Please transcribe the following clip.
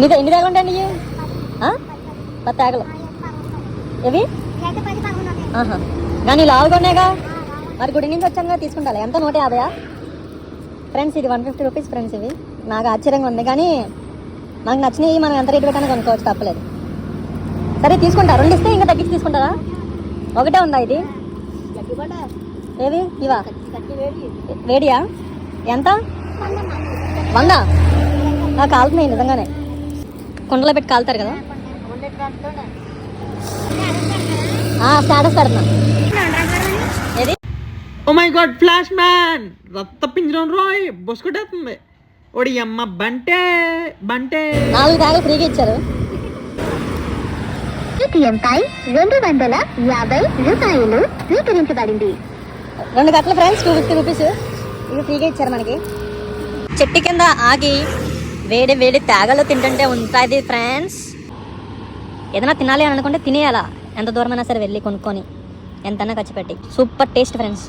ఎన్ని తేగలు ఉంటాయండి ఇవి? 10 తేగలు. ఇవి కానీ లావుగా ఉన్నాయిగా. మరి గుడి నుంచి వచ్చాక తీసుకుంటా. ఎంత 150 ఫ్రెండ్స్? ఇది 150 రూపీస్ ఫ్రెండ్స్. ఇవి నాకు ఆశ్చర్యంగా ఉంది, కానీ నాకు నచ్చినవి మనం ఎంత రేటు పెట్టానో కొనుక్కోవచ్చు, తప్పలేదు. సరే తీసుకుంటా. 2 ఇస్తే ఇంకా తగ్గించి తీసుకుంటారా? ఒకటే ఉందా ఇది? ఏది ఇవా? వేడియా? ఎంత? 100? నాకు కాలుతున్నాయి నిజంగానే. కుండలో పెట్టి కాలుతారు కదా. స్టాటస్ పెడుతున్నా. ఏది? Oh my god, flash man రక్త పింజరం రోయ్ బొసుకొట్టేస్తుంది. ఓడి అమ్మ బంటే 4 తేగలు ఫ్రీగా ఇచ్చారు. ATMపై 250 రూపాయలు స్వీకరించబడింది. 2 కట్టలు ఫ్రెండ్స్, 250 రూపీస్. ఇవి ఫ్రీగా ఇచ్చారు మనకి. చెట్టు కింద ఆగి వేడి వేడి తేగలు తింటుంటే ఉంటుంది ఫ్రెండ్స్. ఏదైనా తినాలి అని అనుకుంటే తినేయాలా, ఎంత దూరమైనా సరే వెళ్ళి కొనుక్కొని ఎంతైనా ఖర్చు పెట్టి. Super taste friends.